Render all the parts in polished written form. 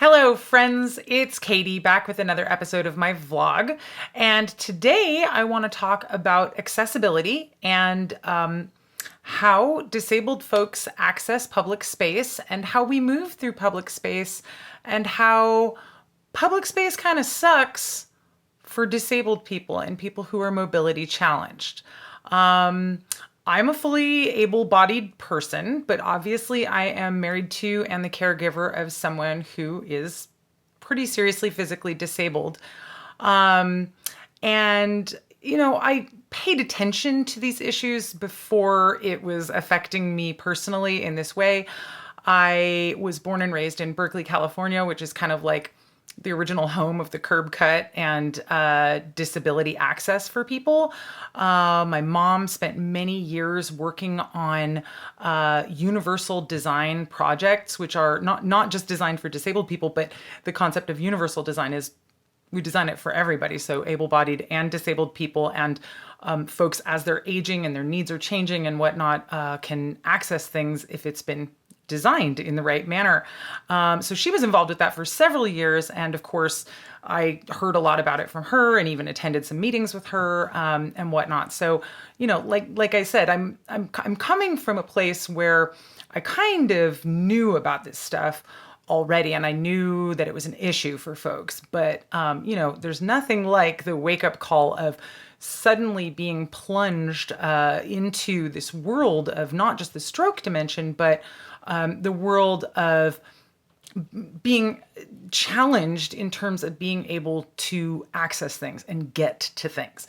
Hello, friends. It's Katie back with another episode of my vlog. And today I want to talk about accessibility and how disabled folks access public space and how we move through public space and how public space kind of sucks for disabled people and people who are mobility challenged. I'm a fully able-bodied person, but obviously I am married to and the caregiver of someone who is pretty seriously physically disabled. I paid attention to these issues before it was affecting me personally in this way. I was born and raised in Berkeley, California, which is kind of like the original home of the curb cut and disability access for people. My mom spent many years working on universal design projects, which are not just designed for disabled people, but the concept of universal design is we design it for everybody. So able-bodied and disabled people and folks as they're aging and their needs are changing and whatnot can access things if it's been designed in the right manner. So she was involved with that for several years. And of course, I heard a lot about it from her and even attended some meetings with her and whatnot. So, like I said, I'm coming from a place where I kind of knew about this stuff already, and I knew that it was an issue for folks. But, there's nothing like the wake-up call of suddenly being plunged into this world of not just the stroke dimension, but the world of being challenged in terms of being able to access things and get to things.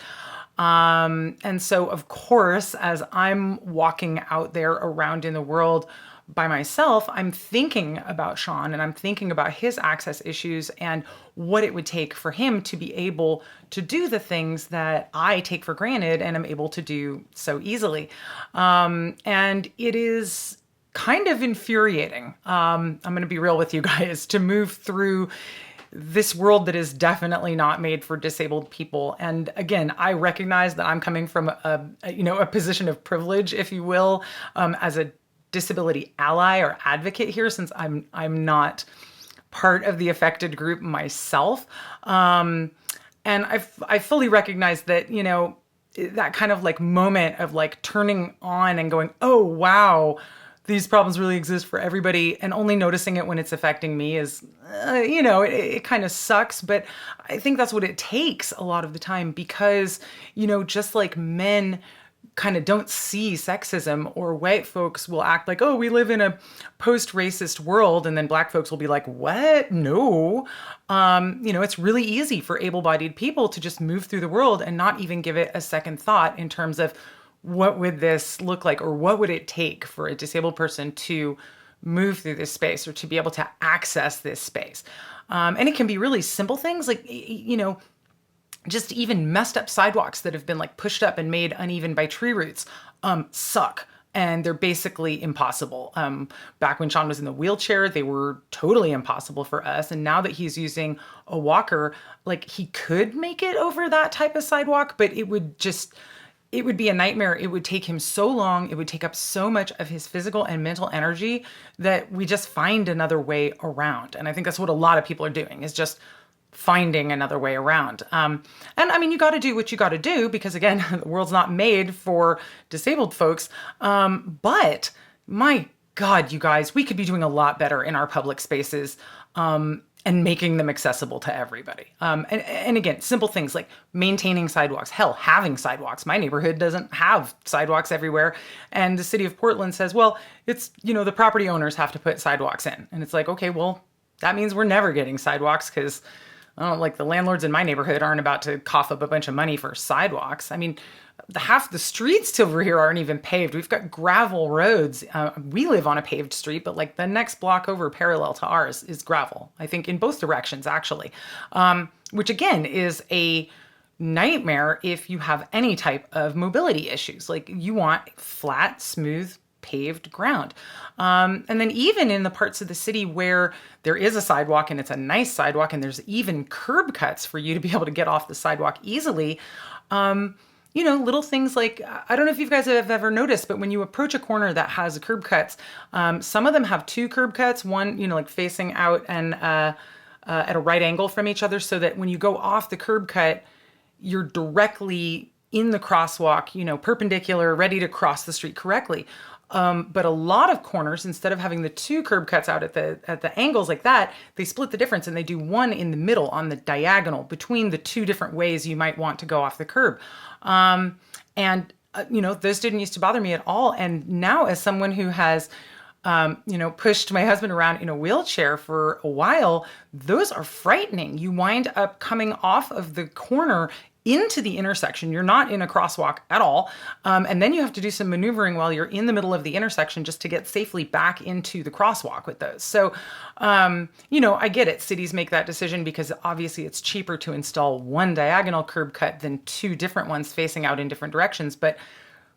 And so, of course, as I'm walking out there around in the world by myself, I'm thinking about Sean and I'm thinking about his access issues and what it would take for him to be able to do the things that I take for granted and am able to do so easily. And it is kind of infuriating. I'm going to be real with you guys, to move through this world that is definitely not made for disabled people. And again, I recognize that I'm coming from a position of privilege, if you will, as a disability ally or advocate here, since I'm not part of the affected group myself. And I fully recognize that, that kind of like moment of like turning on and going, oh, wow, these problems really exist for everybody, and only noticing it when it's affecting me is, it kind of sucks. But I think that's what it takes a lot of the time because, just like men kind of don't see sexism, or white folks will act like, oh, we live in a post-racist world, and then black folks will be like, what? No. It's really easy for able-bodied people to just move through the world and not even give it a second thought in terms of what would this look like, or what would it take for a disabled person to move through this space or to be able to access this space. And it can be really simple things like, just even messed up sidewalks that have been like pushed up and made uneven by tree roots suck. And they're basically impossible. Back when Sean was in the wheelchair, they were totally impossible for us. And now that he's using a walker, like he could make it over that type of sidewalk, but it would be a nightmare. It would take him so long. It would take up so much of his physical and mental energy that we just find another way around. And I think that's what a lot of people are doing, is just finding another way around. And I mean, you got to do what you got to do because, again, the world's not made for disabled folks. But my God, you guys, we could be doing a lot better in our public spaces. And making them accessible to everybody. And again, simple things like maintaining sidewalks, hell, having sidewalks. My neighborhood doesn't have sidewalks everywhere. And the city of Portland says, well, it's, the property owners have to put sidewalks in. And it's like, okay, well, that means we're never getting sidewalks because the landlords in my neighborhood aren't about to cough up a bunch of money for sidewalks. I mean, half the streets over here aren't even paved. We've got gravel roads. We live on a paved street, but like the next block over parallel to ours is gravel. I think in both directions, actually, which again is a nightmare if you have any type of mobility issues. Like you want flat, smooth, paved ground. And then even in the parts of the city where there is a sidewalk and it's a nice sidewalk and there's even curb cuts for you to be able to get off the sidewalk easily, little things like, I don't know if you guys have ever noticed, but when you approach a corner that has curb cuts, some of them have two curb cuts, one, like facing out and at a right angle from each other, so that when you go off the curb cut, you're directly in the crosswalk, perpendicular, ready to cross the street correctly. But a lot of corners, instead of having the two curb cuts out at the angles like that, they split the difference and they do one in the middle on the diagonal between the two different ways you might want to go off the curb. And those didn't used to bother me at all. And now, as someone who has pushed my husband around in a wheelchair for a while, those are frightening. You wind up coming off of the corner into the intersection. You're not in a crosswalk at all. And then you have to do some maneuvering while you're in the middle of the intersection just to get safely back into the crosswalk with those. So, I get it. Cities make that decision because obviously it's cheaper to install one diagonal curb cut than two different ones facing out in different directions. But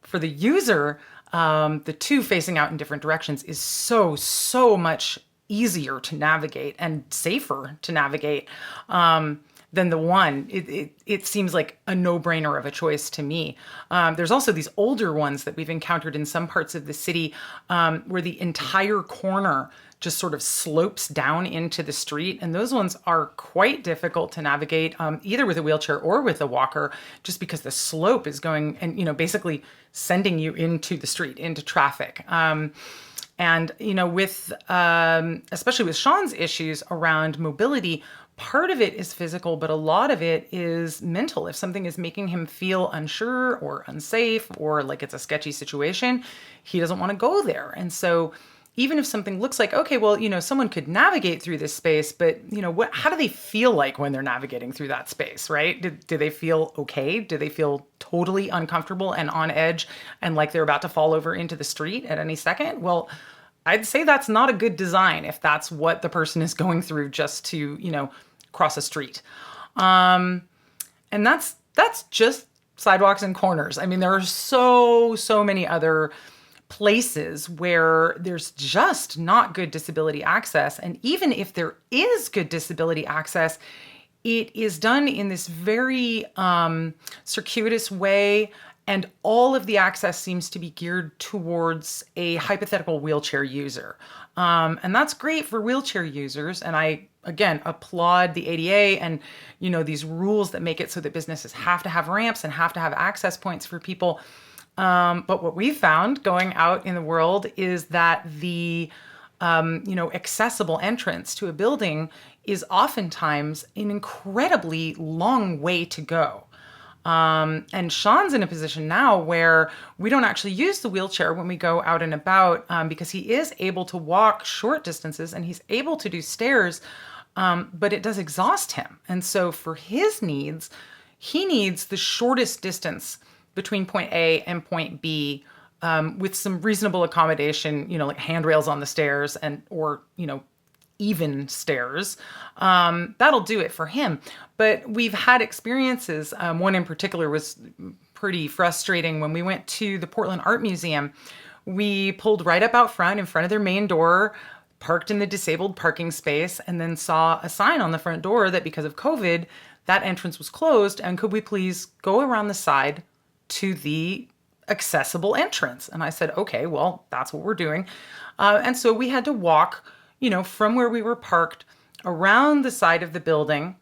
for the user, the two facing out in different directions is so much easier to navigate and safer to navigate than the one. It seems like a no-brainer of a choice to me. There's also these older ones that we've encountered in some parts of the city where the entire corner just sort of slopes down into the street. And those ones are quite difficult to navigate, either with a wheelchair or with a walker, just because the slope is going and, basically sending you into the street, into traffic. And, with, especially with Sean's issues around mobility, part of it is physical, but a lot of it is mental. If something is making him feel unsure or unsafe or like it's a sketchy situation, he doesn't want to go there. And so even if something looks like, okay, well, someone could navigate through this space, but, how do they feel like when they're navigating through that space, right? Do they feel okay? Do they feel totally uncomfortable and on edge and like they're about to fall over into the street at any second? Well, I'd say that's not a good design if that's what the person is going through just to, cross a street. And that's just sidewalks and corners. I mean, there are so many other places where there's just not good disability access. And even if there is good disability access, it is done in this very circuitous way. And all of the access seems to be geared towards a hypothetical wheelchair user. And that's great for wheelchair users. And I, again, applaud the ADA and, these rules that make it so that businesses have to have ramps and have to have access points for people. But what we've found going out in the world is that the, accessible entrance to a building is oftentimes an incredibly long way to go. And Sean's in a position now where we don't actually use the wheelchair when we go out and about because he is able to walk short distances and he's able to do stairs, but it does exhaust him. And so for his needs, he needs the shortest distance between point A and point B with some reasonable accommodation, like handrails on the stairs or even stairs. That'll do it for him. But we've had experiences. One in particular was pretty frustrating. When we went to the Portland Art Museum, we pulled right up out front in front of their main door, parked in the disabled parking space, and then saw a sign on the front door that because of COVID, that entrance was closed. And could we please go around the side to the accessible entrance? And I said, okay, well, that's what we're doing. And so we had to walk from where we were parked around the side of the building.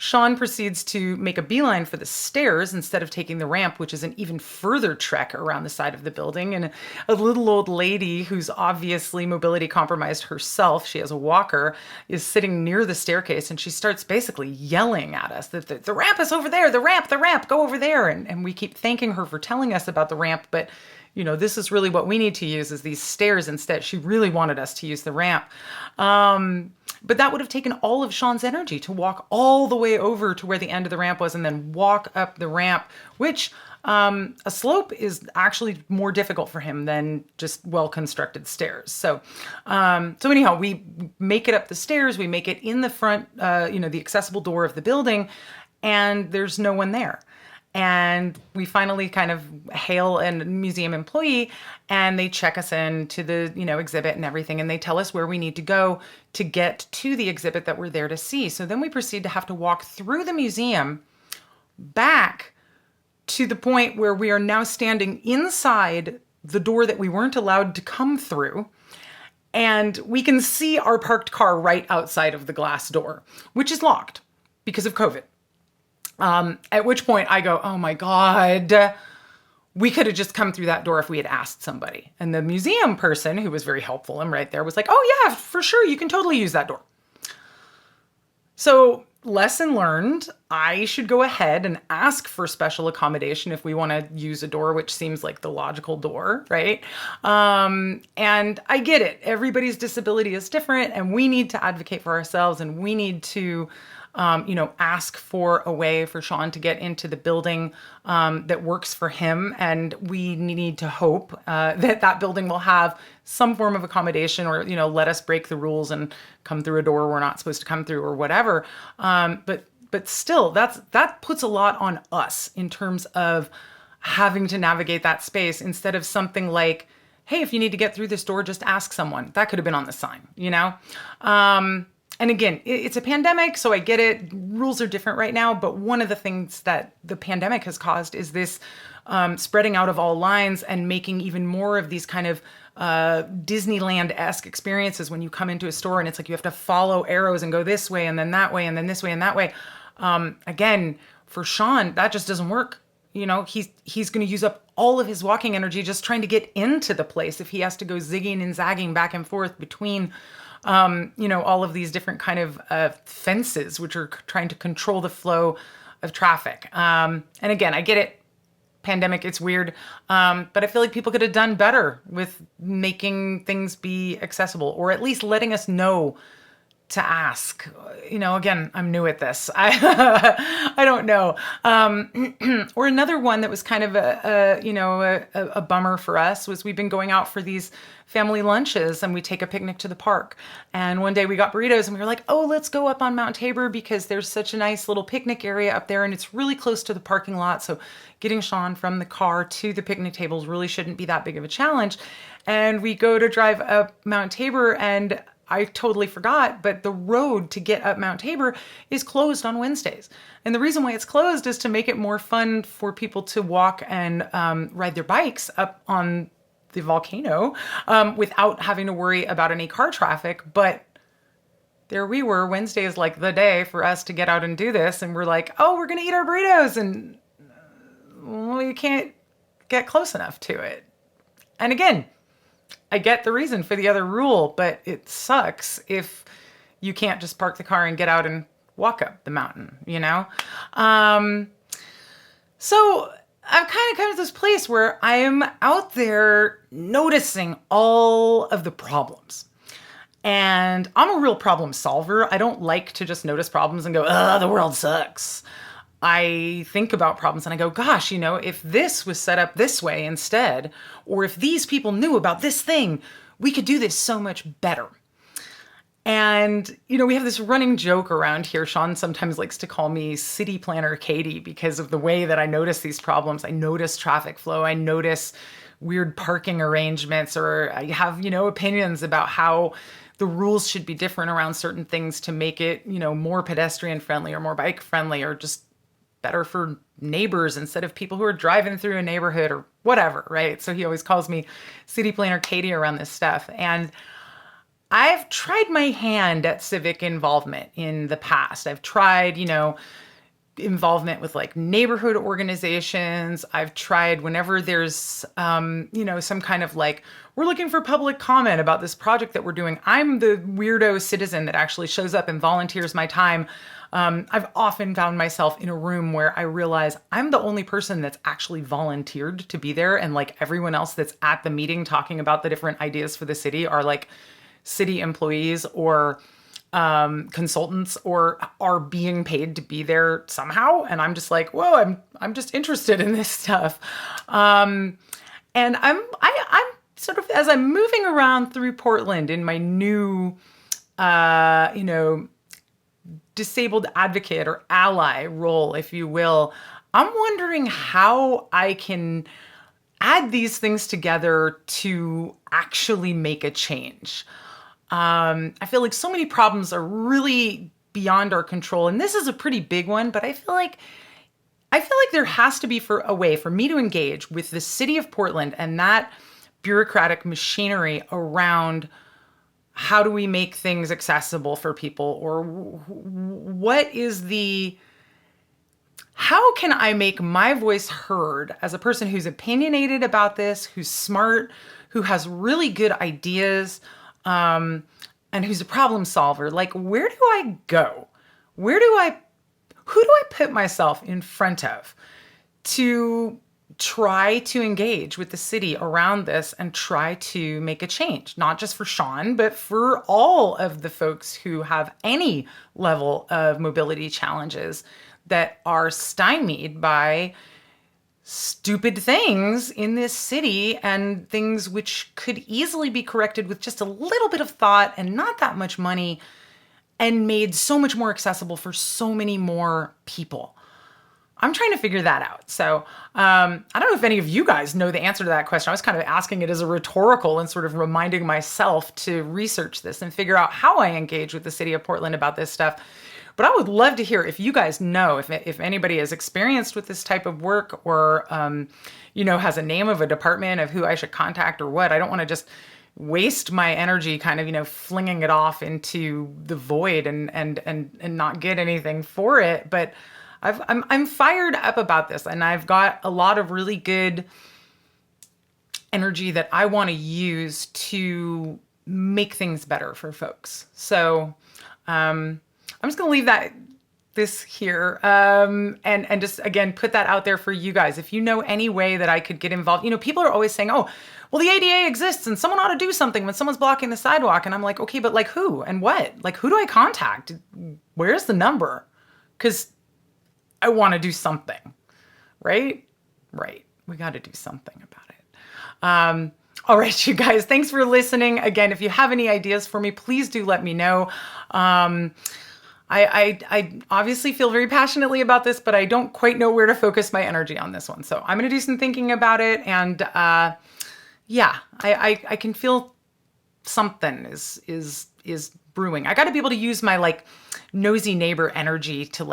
Sean proceeds to make a beeline for the stairs instead of taking the ramp, which is an even further trek around the side of the building. And a little old lady who's obviously mobility compromised herself, she has a walker, is sitting near the staircase, and she starts basically yelling at us that the ramp is over there, the ramp, go over there. And we keep thanking her for telling us about the ramp, but this is really what we need to use is these stairs instead. She really wanted us to use the ramp. But that would have taken all of Sean's energy to walk all the way over to where the end of the ramp was and then walk up the ramp, which a slope is actually more difficult for him than just well-constructed stairs. So anyhow, we make it up the stairs. We make it in the front, the accessible door of the building, and there's no one there. And we finally kind of hail a museum employee and they check us in to the, exhibit and everything. And they tell us where we need to go to get to the exhibit that we're there to see. So then we proceed to have to walk through the museum back to the point where we are now standing inside the door that we weren't allowed to come through. And we can see our parked car right outside of the glass door, which is locked because of COVID. At which point I go, oh my God, we could have just come through that door if we had asked somebody. And the museum person, who was very helpful and right there, was like, oh yeah, for sure, you can totally use that door. So lesson learned, I should go ahead and ask for special accommodation if we want to use a door, which seems like the logical door, right? And I get it. Everybody's disability is different, and we need to advocate for ourselves, and we need to ask for a way for Sean to get into the building that works for him. And we need to hope that building will have some form of accommodation, or, let us break the rules and come through a door we're not supposed to come through or whatever. But still, that puts a lot on us in terms of having to navigate that space, instead of something like, hey, if you need to get through this door, just ask someone. That could have been on the sign, And again, it's a pandemic, so I get it. Rules are different right now, but one of the things that the pandemic has caused is this spreading out of all lines and making even more of these kind of Disneyland-esque experiences when you come into a store and it's like you have to follow arrows and go this way and then that way and then this way and that way. Again, for Sean, that just doesn't work. He's going to use up all of his walking energy just trying to get into the place if he has to go zigging and zagging back and forth between all of these different kind of fences, which are trying to control the flow of traffic. And again, I get it. Pandemic, it's weird. But I feel like people could have done better with making things be accessible, or at least letting us know to ask. Again, I'm new at this. I don't know. Or another one that was kind of a bummer for us was we've been going out for these family lunches and we take a picnic to the park. And one day we got burritos and we were like, oh, let's go up on Mount Tabor because there's such a nice little picnic area up there and it's really close to the parking lot. So getting Sean from the car to the picnic tables really shouldn't be that big of a challenge. And we go to drive up Mount Tabor and I totally forgot, but the road to get up Mount Tabor is closed on Wednesdays. And the reason why it's closed is to make it more fun for people to walk and ride their bikes up on the volcano without having to worry about any car traffic. But there we were. Wednesday is like the day for us to get out and do this. And we're like, oh, we're going to eat our burritos. And we can't get close enough to it. And again, I get the reason for the other rule, but it sucks if you can't just park the car and get out and walk up the mountain, So I've kind of come to this place where I am out there noticing all of the problems. And I'm a real problem solver. I don't like to just notice problems and go, oh, the world sucks. I think about problems and I go, gosh, if this was set up this way instead, or if these people knew about this thing, we could do this so much better. And, we have this running joke around here. Sean sometimes likes to call me City Planner Katie because of the way that I notice these problems. I notice traffic flow. I notice weird parking arrangements, or I have, opinions about how the rules should be different around certain things to make it, more pedestrian friendly or more bike friendly, or just better for neighbors instead of people who are driving through a neighborhood or whatever, right? So he always calls me City Planner Katie around this stuff. And I've tried my hand at civic involvement in the past. I've tried, involvement with like neighborhood organizations. I've tried whenever there's, some kind of like, we're looking for public comment about this project that we're doing. I'm the weirdo citizen that actually shows up and volunteers my time. I've often found myself in a room where I realize I'm the only person that's actually volunteered to be there. And like everyone else that's at the meeting talking about the different ideas for the city are like city employees or consultants, or are being paid to be there somehow. And I'm just like, whoa, I'm just interested in this stuff. And I'm sort of, as I'm moving around through Portland in my new, disabled advocate or ally role, if you will, I'm wondering how I can add these things together to actually make a change. I feel like so many problems are really beyond our control. And this is a pretty big one, but I feel like I feel like there has to be for a way for me to engage with the city of Portland and that bureaucratic machinery around how do we make things accessible for people, or what is the how can I make my voice heard as a person who's opinionated about this, who's smart, who has really good ideas, and who's a problem solver? Like, where do I go? Where do I, who do I put myself in front of to try to engage with the city around this and try to make a change, not just for Sean, but for all of the folks who have any level of mobility challenges that are stymied by stupid things in this city and things which could easily be corrected with just a little bit of thought and not that much money and made so much more accessible for so many more people. I'm trying to figure that out. So I don't know if any of you guys know the answer to that question. I was kind of asking it as a rhetorical and sort of reminding myself to research this and figure out how I engage with the city of Portland about this stuff. But I would love to hear if you guys know, if anybody is experienced with this type of work, or, has a name of a department of who I should contact or what. I don't want to just waste my energy kind of, flinging it off into the void and not get anything for it. But I'm fired up about this, and I've got a lot of really good energy that I want to use to make things better for folks. So I'm just going to leave this here, and just, again, put that out there for you guys. If you know any way that I could get involved, people are always saying, oh, well, the ADA exists and someone ought to do something when someone's blocking the sidewalk. And I'm like, okay, but like who and what? Like, who do I contact? Where's the number? Because I want to do something, right? Right. We got to do something about it. All right, you guys, thanks for listening. Again, if you have any ideas for me, please do let me know. I obviously feel very passionately about this, but I don't quite know where to focus my energy on this one. So I'm going to do some thinking about it. And I can feel something is brewing. I got to be able to use my like nosy neighbor energy to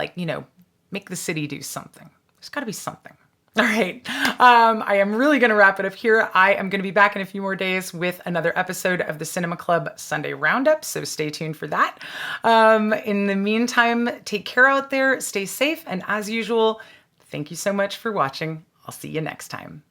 make the city do something. There's got to be something. All right. I am really going to wrap it up here. I am going to be back in a few more days with another episode of the Cinema Club Sunday Roundup, so stay tuned for that. In the meantime, take care out there, stay safe, and as usual, thank you so much for watching. I'll see you next time.